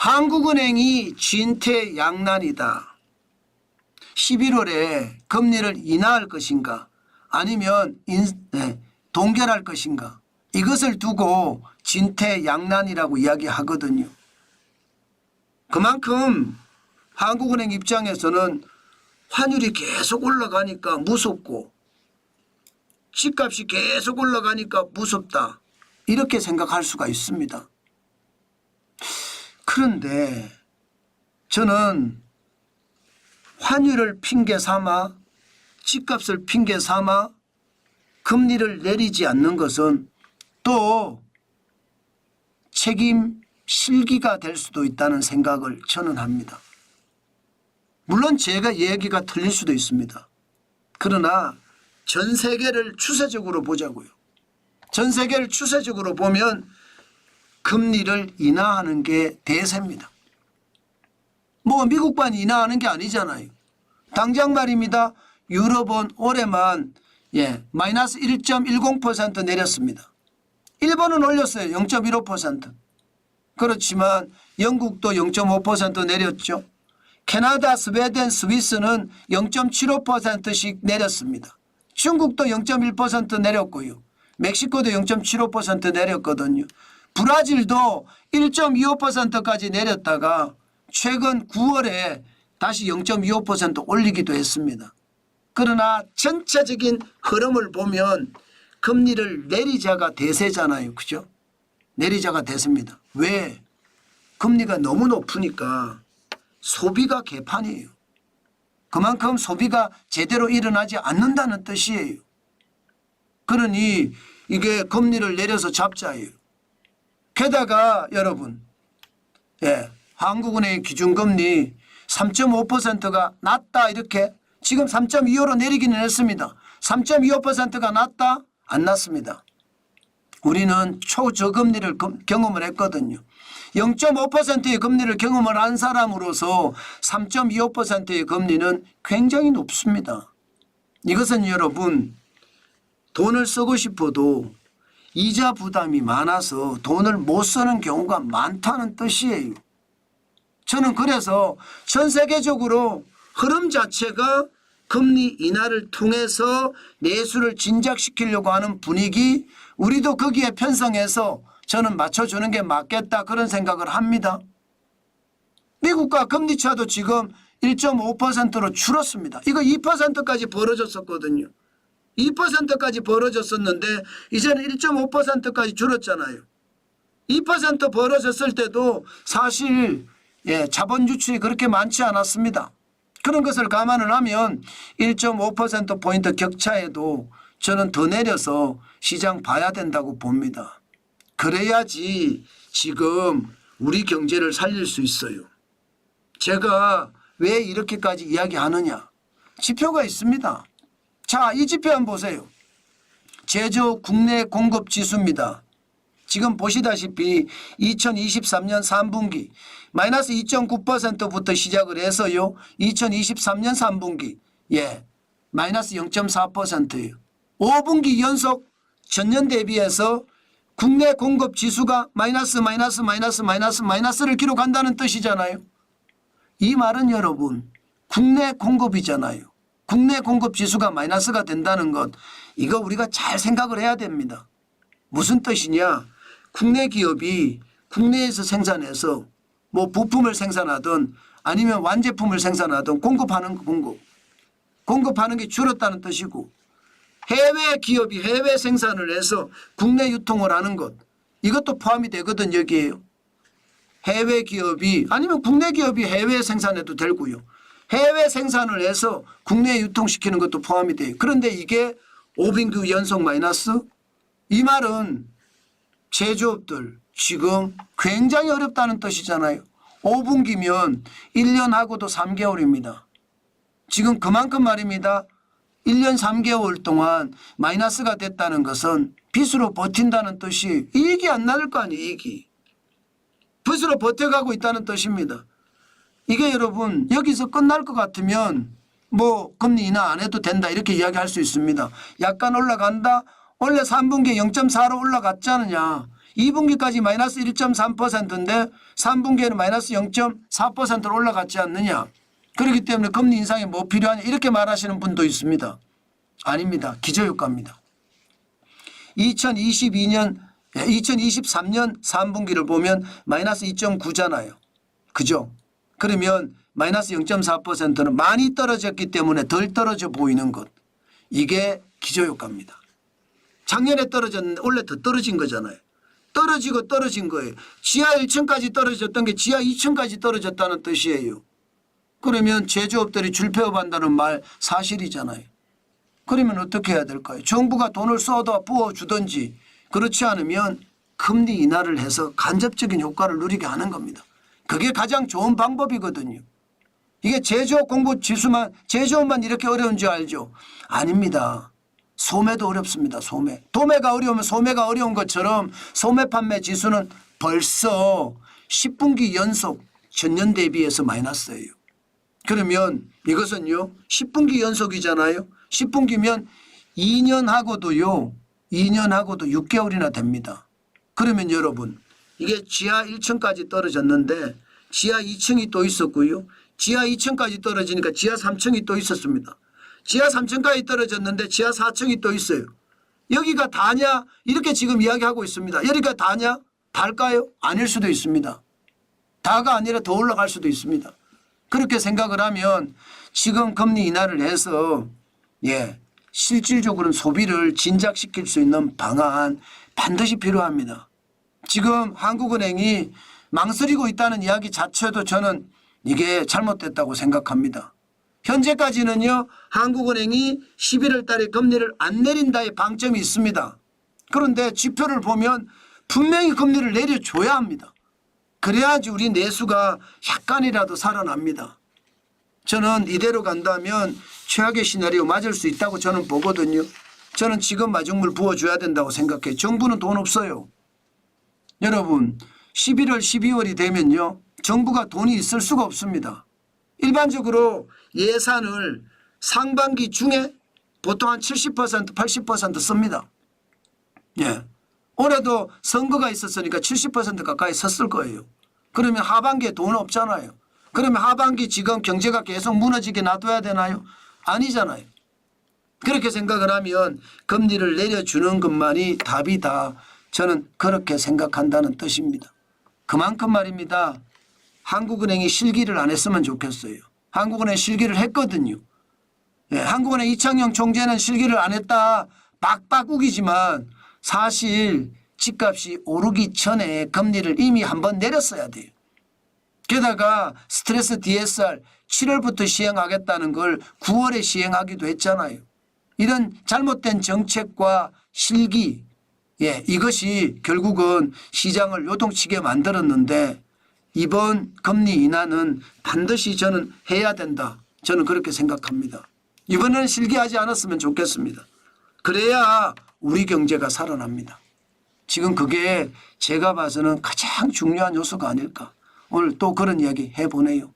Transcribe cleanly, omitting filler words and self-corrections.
한국은행이 진퇴양난이다. 11월에 금리를 인하할 것인가 아니면 동결할 것인가, 이것을 두고 진퇴양난이라고 이야기하거든요. 그만큼 한국은행 입장에서는 환율이 계속 올라가니까 무섭고 집값이 계속 올라가니까 무섭다, 이렇게 생각할 수가 있습니다. 그런데 저는 환율을 핑계 삼아 집값을 핑계 삼아 금리를 내리지 않는 것은 또 책임 실기가 될 수도 있다는 생각을 저는 합니다. 물론 제가 얘기가 틀릴 수도 있습니다. 그러나 전 세계를 추세적으로 보자고요. 전 세계를 추세적으로 보면 금리를 인하하는 게 대세입니다. 뭐 미국만 인하하는 게 아니잖아요. 당장 말입니다. 유럽은 올해만 마이너스 1.10% 내렸습니다. 일본은 올렸어요. 0.15%. 그렇지만 영국도 0.5% 내렸죠. 캐나다, 스웨덴, 스위스는 0.75%씩 내렸습니다. 중국도 0.1% 내렸고요. 멕시코도 0.75% 내렸거든요. 브라질도 1.25%까지 내렸다가 최근 9월에 다시 0.25% 올리기도 했습니다. 그러나 전체적인 흐름을 보면 금리를 내리자가 대세잖아요. 그죠? 내리자가 대세입니다. 왜? 금리가 너무 높으니까 소비가 개판이에요. 그만큼 소비가 제대로 일어나지 않는다는 뜻이에요. 그러니 이게 금리를 내려서 잡자예요. 게다가 여러분, 한국은행의 기준금리 3.5%가 낮다, 이렇게 지금 3.25로 내리기는 했습니다. 3.25%가 낮다? 안 낮습니다. 우리는 초저금리를 경험을 했거든요. 0.5%의 금리를 경험을 한 사람으로서 3.25%의 금리는 굉장히 높습니다. 이것은 여러분, 돈을 쓰고 싶어도 이자 부담이 많아서 돈을 못 쓰는 경우가 많다는 뜻이에요. 저는 그래서 전 세계적으로 흐름 자체가 금리 인하를 통해서 내수를 진작시키려고 하는 분위기, 우리도 거기에 편성해서 저는 맞춰주는 게 맞겠다, 그런 생각을 합니다. 미국과 금리차도 지금 1.5%로 줄었습니다. 이거 2%까지 벌어졌었거든요. 2%까지 벌어졌었는데 이제는 1.5%까지 줄었잖아요. 2% 벌어졌을 때도 사실 자본 유출이 그렇게 많지 않았습니다. 그런 것을 감안을 하면 1.5%포인트 격차에도 저는 더 내려서 시장 봐야 된다고 봅니다. 그래야지 지금 우리 경제를 살릴 수 있어요. 제가 왜 이렇게까지 이야기하느냐. 지표가 있습니다. 자, 이 지표 한번 보세요. 제조 국내 공급 지수입니다. 지금 보시다시피 2023년 3분기 마이너스 2.9%부터 시작을 해서요. 2023년 3분기 마이너스 0.4%예요. 5분기 연속 전년 대비해서 국내 공급 지수가 마이너스를 기록한다는 뜻이잖아요. 이 말은 여러분, 국내 공급이잖아요. 국내 공급 지수가 마이너스가 된다는 것, 이거 우리가 잘 생각을 해야 됩니다. 무슨 뜻이냐? 국내 기업이 국내에서 생산해서 뭐 부품을 생산하든 아니면 완제품을 생산하든 공급하는 게 줄었다는 뜻이고, 해외 기업이 해외 생산을 해서 국내 유통을 하는 것, 이것도 포함이 되거든. 여기에요. 해외 기업이 아니면 국내 기업이 해외 생산해도 되고요. 해외 생산을 해서 국내에 유통시키는 것도 포함이 돼요. 그런데 이게 5분기 연속 마이너스? 이 말은 제조업들 지금 굉장히 어렵다는 뜻이잖아요. 5분기면 1년하고도 3개월입니다. 지금 그만큼 말입니다. 1년 3개월 동안 마이너스가 됐다는 것은 빚으로 버틴다는 뜻이, 이익이 안 나올 거 아니에요. 이익이. 빚으로 버텨가고 있다는 뜻입니다. 이게 여러분 여기서 끝날 것 같으면 뭐 금리 인하 안 해도 된다, 이렇게 이야기할 수 있습니다. 약간 올라간다. 원래 3분기에 0.4로 올라갔지 않느냐. 2분기까지 마이너스 1.3%인데 3분기에는 마이너스 0.4%로 올라갔지 않느냐. 그렇기 때문에 금리 인상이 뭐 필요하냐 이렇게 말하시는 분도 있습니다. 아닙니다. 기저효과입니다. 2023년 3분기를 보면 마이너스 2.9잖아요. 그죠? 그러면 마이너스 0.4%는 많이 떨어졌기 때문에 덜 떨어져 보이는 것. 이게 기저효과입니다. 작년에 떨어졌는데 원래 더 떨어진 거잖아요. 떨어지고 떨어진 거예요. 지하 1층까지 떨어졌던 게 지하 2층까지 떨어졌다는 뜻이에요. 그러면 제조업들이 줄폐업한다는 말 사실이잖아요. 그러면 어떻게 해야 될까요? 정부가 돈을 쏟아 부어주든지 그렇지 않으면 금리 인하를 해서 간접적인 효과를 누리게 하는 겁니다. 그게 가장 좋은 방법이거든요. 이게 제조업 공부 지수만 제조업만 이렇게 어려운 줄 알죠? 아닙니다. 소매도 어렵습니다. 소매. 도매가 어려우면 소매가 어려운 것처럼 소매 판매 지수는 벌써 10분기 연속 전년 대비해서 마이너스예요. 그러면 이것은요 10분기 연속이잖아요. 10분기면 2년하고도 6개월이나 됩니다. 그러면 여러분 이게 지하 1층까지 떨어졌는데 지하 2층이 또 있었고요. 지하 2층까지 떨어지니까 지하 3층이 또 있었습니다. 지하 3층까지 떨어졌는데 지하 4층이 또 있어요. 여기가 다냐? 이렇게 지금 이야기하고 있습니다. 여기가 다냐? 달까요? 아닐 수도 있습니다. 다가 아니라 더 올라갈 수도 있습니다. 그렇게 생각을 하면 지금 금리 인하를 해서 실질적으로는 소비를 진작시킬 수 있는 방안 반드시 필요합니다. 지금 한국은행이 망설이고 있다는 이야기 자체도 저는 이게 잘못됐다고 생각합니다. 현재까지는요 한국은행이 11월 달에 금리를 안 내린다의 방점이 있습니다. 그런데 지표를 보면 분명히 금리를 내려줘야 합니다. 그래야지 우리 내수가 약간이라도 살아납니다. 저는 이대로 간다면 최악의 시나리오 맞을 수 있다고 저는 보거든요. 저는 지금 마중물 부어줘야 된다고 생각해요. 정부는 돈 없어요. 여러분 11월 12월이 되면요 정부가 돈이 있을 수가 없습니다. 일반적으로 예산을 상반기 중에 보통 한 70% 80% 씁니다. 올해도 선거가 있었으니까 70% 가까이 썼을 거예요. 그러면 하반기에 돈 없잖아요. 그러면 하반기 지금 경제가 계속 무너지게 놔둬야 되나요? 아니잖아요. 그렇게 생각을 하면 금리를 내려주는 것만이 답이다. 저는 그렇게 생각한다는 뜻입니다. 그만큼 말입니다. 한국은행이 실기를 안 했으면 좋겠어요. 한국은행 실기를 했거든요. 한국은행 이창용 총재는 실기를 안 했다. 빡빡 우기지만 사실 집값이 오르기 전에 금리를 이미 한번 내렸어야 돼요. 게다가 스트레스 DSR 7월부터 시행하겠다는 걸 9월에 시행하기도 했잖아요. 이런 잘못된 정책과 실기 이것이 결국은 시장을 요동치게 만들었는데 이번 금리 인하는 반드시 저는 해야 된다. 저는 그렇게 생각합니다. 이번에는 실기하지 않았으면 좋겠습니다. 그래야 우리 경제가 살아납니다. 지금 그게 제가 봐서는 가장 중요한 요소가 아닐까. 오늘 또 그런 이야기 해보네요.